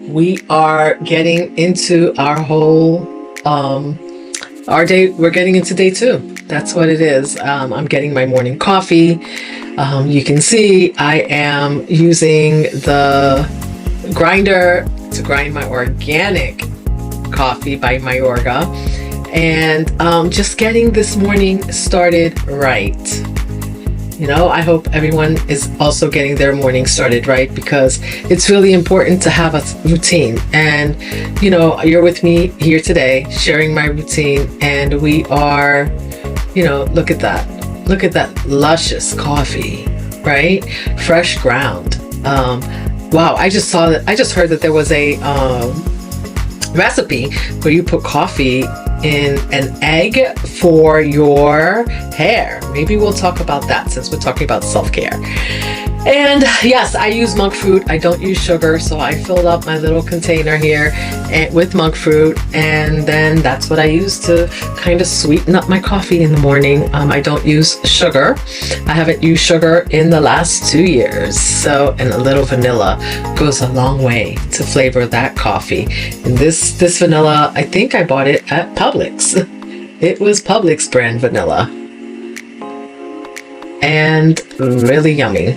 We are getting into our whole our day. We're getting into day 2. That's what it is. I'm getting my morning coffee. You can see I am using the grinder to grind my organic coffee by Mayorga, and just getting this morning started right. You know, I hope everyone is also getting their morning started right, because it's really important to have a routine. And, you know, you're with me here today sharing my routine, and we are, you know, look at that. Look at that luscious coffee, right? Fresh ground. Wow, I just heard that there was a recipe where you put coffee in an egg for your hair. Maybe we'll talk about that since we're talking about self-care. And yes, I use monk fruit. I don't use sugar, so I filled up my little container here with monk fruit, and then that's what I use to kind of sweeten up my coffee in the morning. I don't use sugar. I haven't used sugar in the last 2 years. So, and a little vanilla goes a long way to flavor that coffee. And this vanilla, I think I bought it at Publix. It was Publix brand vanilla. And really yummy.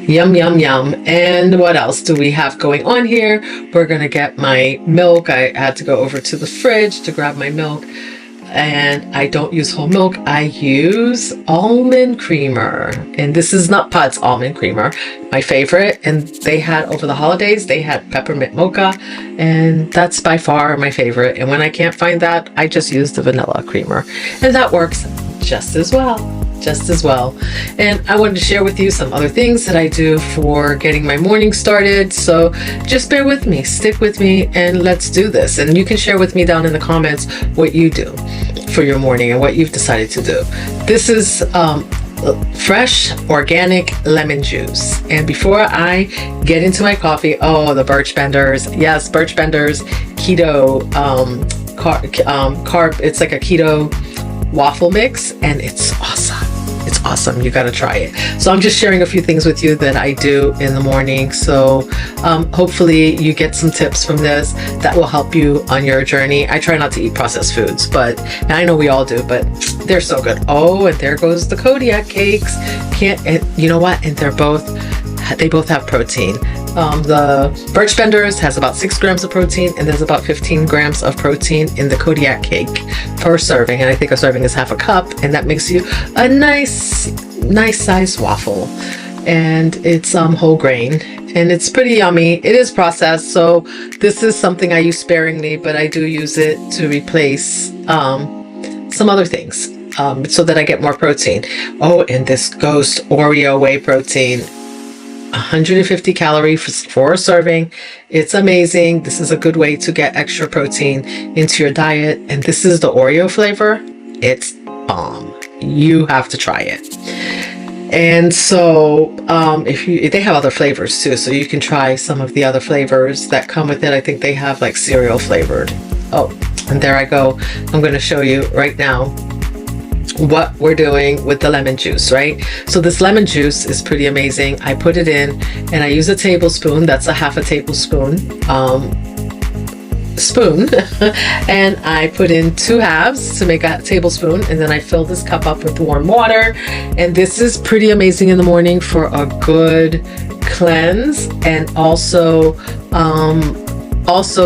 Yum, yum, yum. And what else do we have going on here? We're going to get my milk. I had to go over to the fridge to grab my milk. And I don't use whole milk. I use almond creamer. And this is Nut Putz almond creamer, my favorite. And they had, over the holidays, they had peppermint mocha. And that's by far my favorite. And when I can't find that, I just use the vanilla creamer. And that works just as well. And I wanted to share with you some other things that I do for getting my morning started. So just bear with me, stick with me, and let's do this. And you can share with me down in the comments what you do for your morning and what you've decided to do. This is fresh organic lemon juice. And before I get into my coffee, the birch benders. Yes, birch benders, keto carb. It's like a keto waffle mix, and it's awesome. It's awesome. You got to try it. So I'm just sharing a few things with you that I do in the morning. So hopefully you get some tips from this that will help you on your journey. I try not to eat processed foods, and I know we all do, but they're so good. Oh, and there goes the Kodiak cakes. You know what? And they both have protein. The birch benders has about 6 grams of protein, and there's about 15 grams of protein in the Kodiak cake per serving. And I think a serving is half a cup, and that makes you a nice size waffle. And it's whole grain, and it's pretty yummy. It is processed, so this is something I use sparingly, but I do use it to replace some other things so that I get more protein. Oh, and this Ghost Oreo whey protein. 150 calories for a serving. It's amazing. This is a good way to get extra protein into your diet. And this is the Oreo flavor. It's bomb. You have to try it. And so if they have other flavors too, so you can try some of the other flavors that come with it. I think they have like cereal flavored. Oh, and there I go. I'm going to show you right now what we're doing with the lemon juice, right? So this lemon juice is pretty amazing. I put it in, and I use a tablespoon. That's a half a tablespoon spoon. And I put in 2 halves to make a tablespoon, and then I fill this cup up with warm water. And this is pretty amazing in the morning for a good cleanse, and also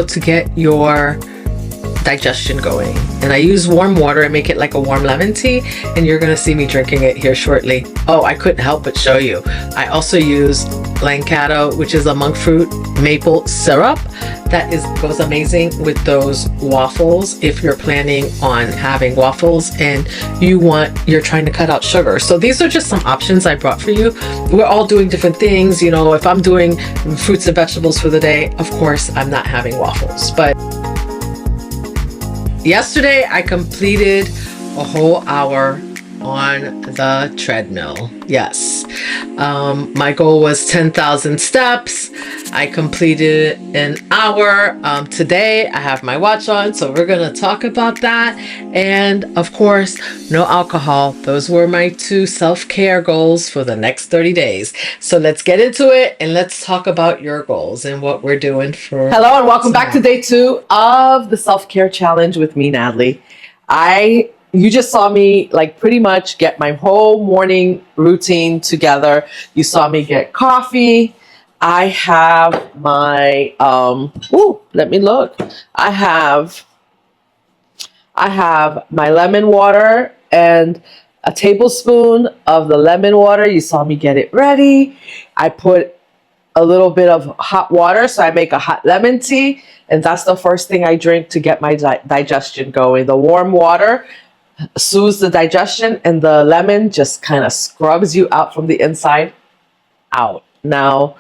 to get your digestion going. And I use warm water and make it like a warm lemon tea, and you're gonna see me drinking it here shortly. Oh, I couldn't help but show you. I also use Lancato, which is a monk fruit maple syrup that goes amazing with those waffles if you're planning on having waffles and you're trying to cut out sugar. So these are just some options I brought for you. We're all doing different things. You know, if I'm doing fruits and vegetables for the day, of course I'm not having waffles. But yesterday I completed a whole hour on the treadmill. Yes. My goal was 10,000 steps. I completed an hour. Today I have my watch on, so we're going to talk about that. And of course, no alcohol. Those were my 2 self-care goals for the next 30 days. So let's get into it and let's talk about your goals and what we're doing for. Hello and welcome back to day 2 of the self-care challenge with me, Natalie. You just saw me like pretty much get my whole morning routine together. You saw me get coffee. I have my let me look. I have my lemon water and a tablespoon of the lemon water. You saw me get it ready. I put a little bit of hot water, so I make a hot lemon tea, and that's the first thing I drink to get my digestion going. The warm water soothes the digestion, and the lemon just kind of scrubs you out from the inside out. Now,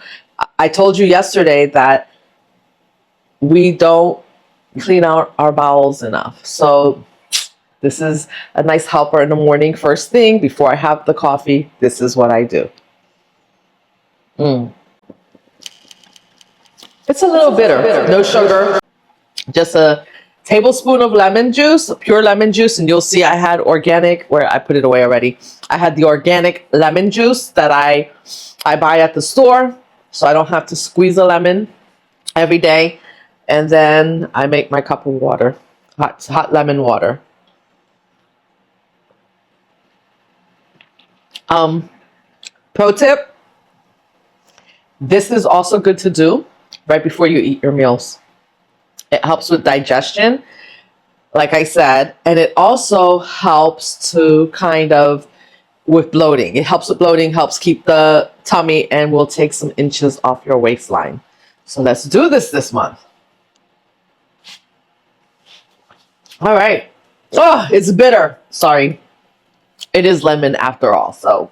I told you yesterday that we don't clean out our bowels enough, so this is a nice helper in the morning. First thing, before I have the coffee, this is what I do. It's a little bitter, no sugar, just a tablespoon of lemon juice, pure lemon juice, and you'll see I had organic, where I put it away already. I had the organic lemon juice that I buy at the store, so I don't have to squeeze a lemon every day. And then I make my cup of water, hot lemon water. Pro tip, this is also good to do right before you eat your meals. It helps with digestion, like I said, and it also helps to kind of with bloating. It helps with bloating, helps keep the tummy, and will take some inches off your waistline. So let's do this month. All right. Oh, it's bitter. Sorry. It is lemon after all, so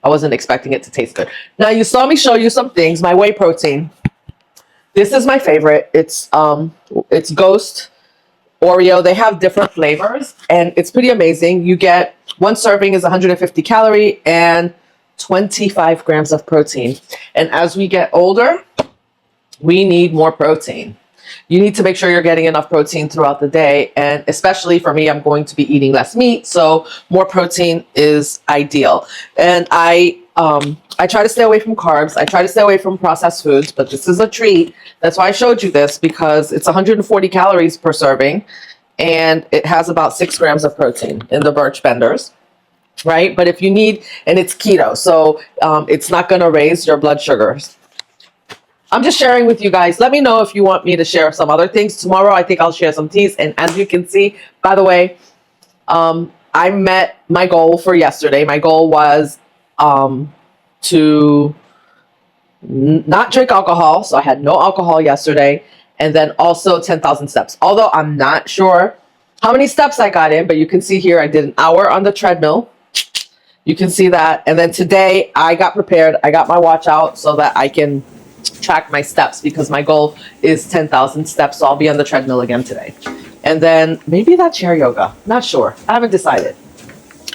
I wasn't expecting it to taste good. Now you saw me show you some things. My whey protein. This is my favorite. It's Ghost Oreo. They have different flavors, and it's pretty amazing. You get one serving is 150 calorie and 25 grams of protein. And as we get older, we need more protein. You need to make sure you're getting enough protein throughout the day, and especially for me, I'm going to be eating less meat, so more protein is ideal. And I try to stay away from carbs. I try to stay away from processed foods, but this is a treat. That's why I showed you this, because it's 140 calories per serving, and it has about 6 grams of protein in the Birch Benders, right? But if you need, and it's keto, so it's not going to raise your blood sugars. I'm just sharing with you guys. Let me know if you want me to share some other things. Tomorrow, I think I'll share some teas. And as you can see, by the way, I met my goal for yesterday. My goal was to not drink alcohol. So I had no alcohol yesterday. And then also 10,000 steps. Although I'm not sure how many steps I got in, but you can see here I did an hour on the treadmill. You can see that. And then today I got prepared. I got my watch out so that I can track my steps, because my goal is 10,000 steps. So I'll be on the treadmill again today. And then maybe that chair yoga. Not sure. I haven't decided.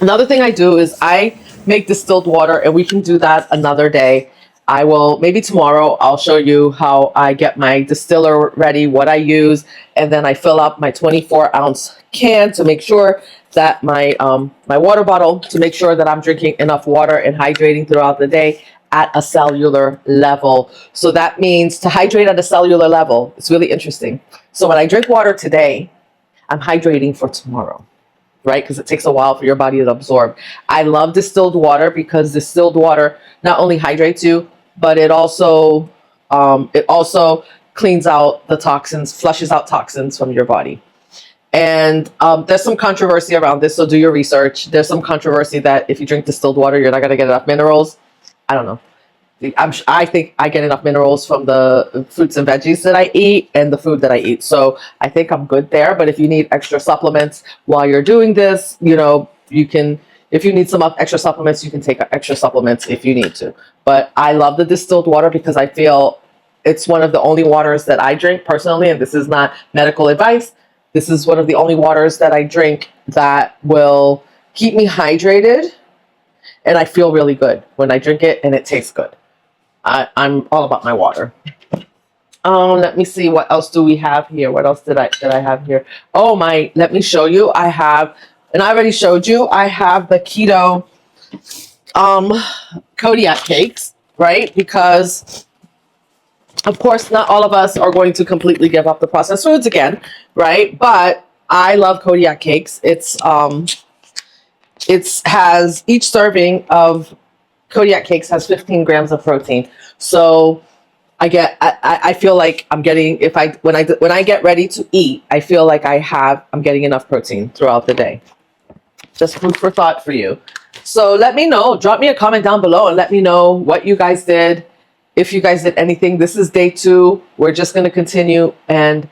Another thing I do is I make distilled water, and we can do that another day. I will, maybe tomorrow, I'll show you how I get my distiller ready, what I use, and then I fill up my 24-ounce can to make sure that my water bottle, to make sure that I'm drinking enough water and hydrating throughout the day at a cellular level. So that means to hydrate at a cellular level, it's really interesting. So when I drink water today, I'm hydrating for tomorrow, right? Because it takes a while for your body to absorb. I love distilled water because distilled water not only hydrates you, but it also cleans out the toxins, flushes out toxins from your body. And there's some controversy around this, so do your research. There's some controversy that if you drink distilled water, you're not going to get enough minerals. I don't know. I think I get enough minerals from the fruits and veggies that I eat and the food that I eat. So I think I'm good there. But if you need extra supplements while you're doing this, you know, you can, if you need some extra supplements, you can take extra supplements if you need to. But I love the distilled water because I feel it's one of the only waters that I drink personally. And this is not medical advice. This is one of the only waters that I drink that will keep me hydrated, and I feel really good when I drink it, and it tastes good. I'm all about my water. Let me see, what else do we have here? What else did I have here? Oh my, let me show you. I have, and I already showed you, I have the keto Kodiak cakes, right? Because of course not all of us are going to completely give up the processed foods again, right? But I love Kodiak cakes. It has, each serving of Kodiak cakes has 15 grams of protein. So I feel like I'm getting, when I get ready to eat, I feel like I'm getting enough protein throughout the day. Just food for thought for you. So let me know, drop me a comment down below and let me know what you guys did. If you guys did anything. This is day 2. We're just going to continue and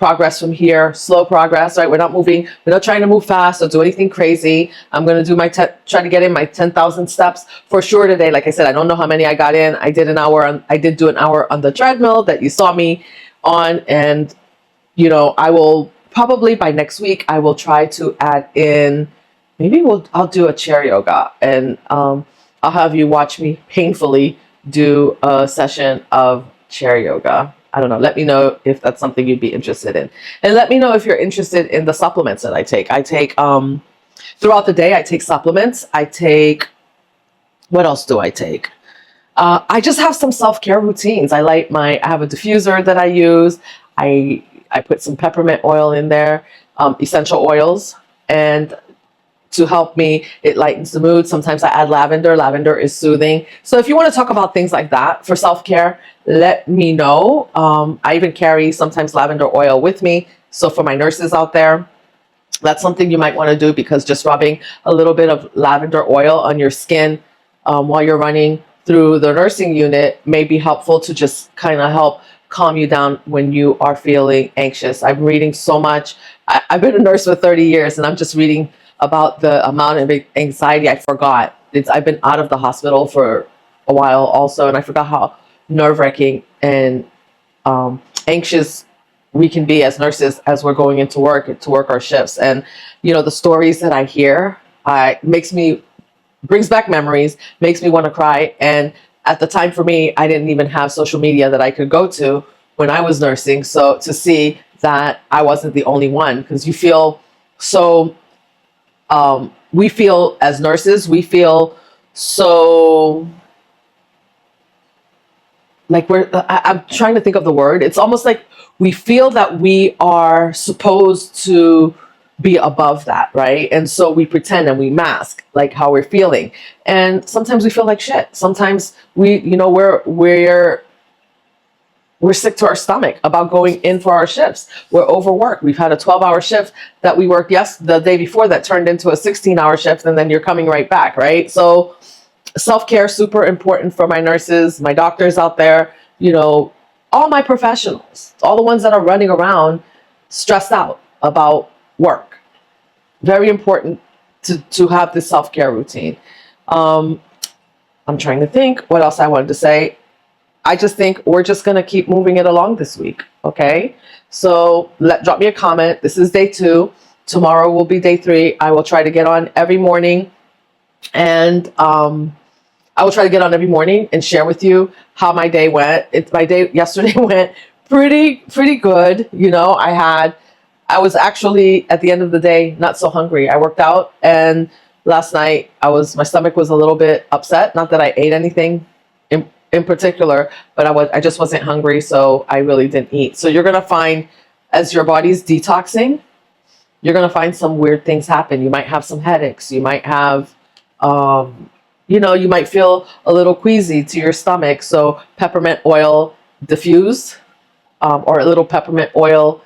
progress from here. Slow progress, right? We're not moving. We're not trying to move fast or do anything crazy. I'm going to do try to get in my 10,000 steps for sure today. Like I said, I don't know how many I got in. I did do an hour on the treadmill that you saw me on. And, you know, I will probably by next week, I will try to add in, I'll do a chair yoga, and I'll have you watch me painfully do a session of chair yoga. I don't know. Let me know if that's something you'd be interested in. And let me know if you're interested in the supplements that I take. I take, throughout the day, I take supplements. What else do I take? I just have some self-care routines. I have a diffuser that I use. I put some peppermint oil in there, essential oils, and to help me, it lightens the mood. Sometimes I add lavender. Lavender is soothing. So if you want to talk about things like that for self-care, let me know. I even carry sometimes lavender oil with me. So for my nurses out there, that's something you might want to do, because just rubbing a little bit of lavender oil on your skin while you're running through the nursing unit may be helpful to just kind of help calm you down when you are feeling anxious. I'm reading so much. I've been a nurse for 30 years, and I'm just reading about the amount of anxiety. I forgot. I've been out of the hospital for a while also, and I forgot how nerve-wracking and anxious we can be as nurses as we're going into work to work our shifts. And you know, the stories that I hear brings back memories, makes me want to cry. And at the time, for me, I didn't even have social media that I could go to when I was nursing. So to see that I wasn't the only one, because you feel so we feel, as nurses, we feel so like I'm trying to think of the word. It's almost like we feel that we are supposed to be above that, right? And so we pretend and we mask like how we're feeling. And sometimes we feel like shit. Sometimes we're sick to our stomach about going in for our shifts. We're overworked. We've had a 12-hour shift that we worked the day before that turned into a 16-hour shift, and then you're coming right back, right? So self-care is super important for my nurses, my doctors out there, you know, all my professionals, all the ones that are running around stressed out about work. Very important to have this self-care routine. I'm trying to think what else I wanted to say. I just think we're just going to keep moving it along this week. Okay. So drop me a comment. This is day 2. Tomorrow will be day 3. I will try to get on every morning, and share with you how my day went. My day yesterday went pretty good. You know, I was actually at the end of the day not so hungry. I worked out, and last night my stomach was a little bit upset. Not that I ate anything in particular, but I just wasn't hungry, so I really didn't eat. So you're gonna find, as your body's detoxing, you're gonna find some weird things happen. You might have some headaches. You might have, you might feel a little queasy to your stomach. So peppermint oil diffuse, or a little peppermint oil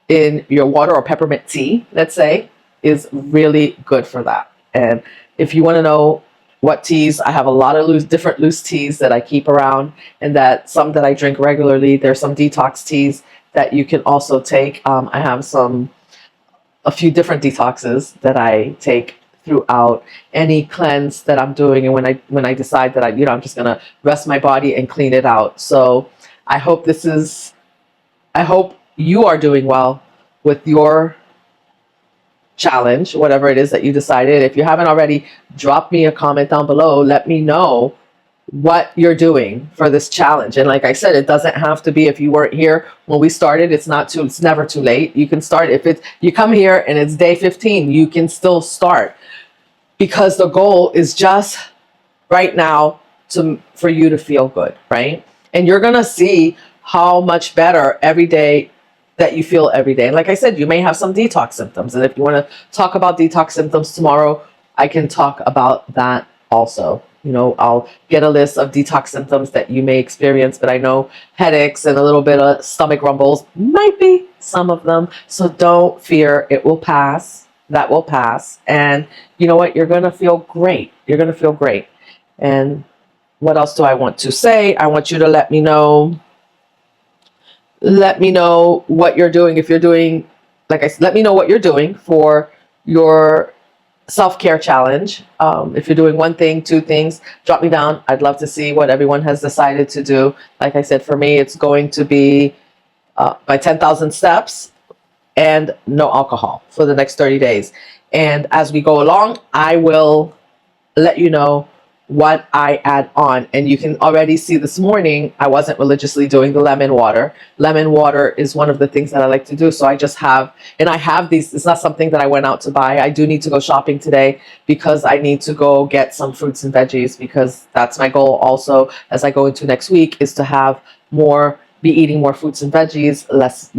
in your water, or peppermint tea, let's say, is really good for that. And if you want to know what teas, I have a lot of different loose teas that I keep around, and some that I drink regularly. There's some detox teas that you can also take. I have a few different detoxes that I take throughout any cleanse that I'm doing, and when I decide that I'm just gonna rest my body and clean it out. So I hope you are doing well with your challenge, whatever it is that you decided. If you haven't already, drop me a comment down below. Let me know what you're doing for this challenge. And like I said, it doesn't have to be, if you weren't here when we started, it's never too late. You can start. If you come here and it's day 15, you can still start, because the goal is just right now for you to feel good, right? And you're gonna see how much better every day that you feel every day. And like I said, you may have some detox symptoms, and if you want to talk about detox symptoms tomorrow, I can talk about that also. You know, I'll get a list of detox symptoms that you may experience, but I know headaches and a little bit of stomach rumbles might be some of them. So don't fear, it will pass. That will pass. And you know what? You're going to feel great. You're going to feel great. And what else do I want to say? I want you to let me know what you're doing. If you're doing, like I said, let me know what you're doing for your self-care challenge. If you're doing one thing, two things, drop me down. I'd love to see what everyone has decided to do. Like I said, for me, it's going to be my 10,000 steps and no alcohol for the next 30 days. And as we go along, I will let you know what I add on. And you can already see this morning, I wasn't religiously doing the lemon water. Lemon water is one of the things that I like to do. So I just have, and I have these, it's not something that I went out to buy. I do need to go shopping today because I need to go get some fruits and veggies, because that's my goal also as I go into next week, is to have be eating more fruits and veggies, less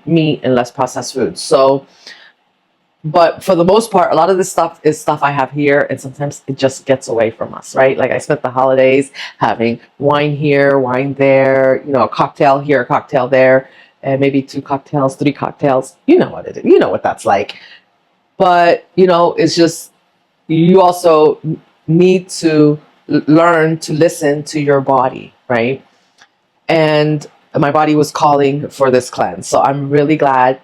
meat and less processed foods. So, but for the most part, a lot of this stuff is stuff I have here, and sometimes it just gets away from us, right? Like I spent the holidays having wine here, wine there, you know, a cocktail here, a cocktail there, and maybe 2 cocktails, 3 cocktails. You know what it is. You know what that's like. But, you know, it's just, you also need to learn to listen to your body, right? And my body was calling for this cleanse. So I'm really glad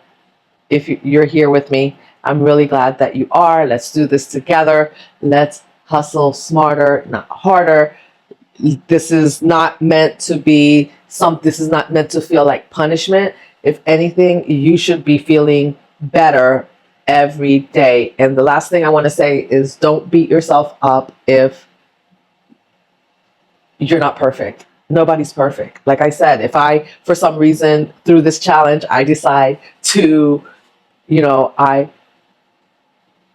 if you're here with me. I'm really glad that you are. Let's do this together. Let's hustle smarter, not harder. This is not meant to be this is not meant to feel like punishment. If anything, you should be feeling better every day. And the last thing I want to say is, don't beat yourself up if you're not perfect. Nobody's perfect. Like I said, if I, for some reason, through this challenge, I decide to, you know, I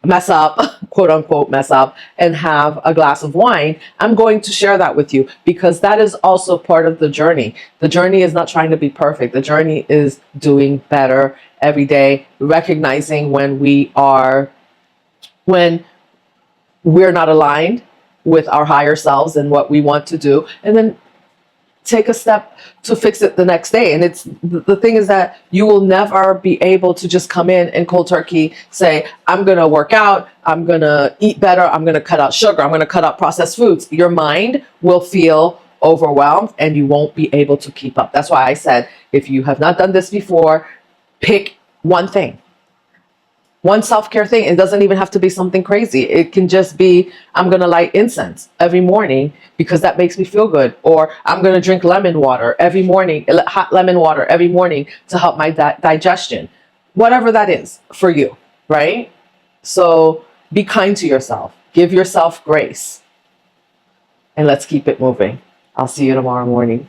mess up, quote unquote, mess up, and have a glass of wine, I'm going to share that with you, because that is also part of the journey. The journey is not trying to be perfect. The journey is doing better every day, recognizing when we're not aligned with our higher selves and what we want to do, and then take a step to fix it the next day. And it's the thing is that you will never be able to just come in and cold turkey say, I'm going to work out, I'm going to eat better, I'm going to cut out sugar, I'm going to cut out processed foods. Your mind will feel overwhelmed and you won't be able to keep up. That's why I said, if you have not done this before, pick one thing. One self-care thing. It doesn't even have to be something crazy. It can just be, I'm going to light incense every morning because that makes me feel good. Or I'm going to drink lemon water every morning, hot lemon water every morning to help my digestion. Whatever that is for you, right? So be kind to yourself. Give yourself grace. And let's keep it moving. I'll see you tomorrow morning.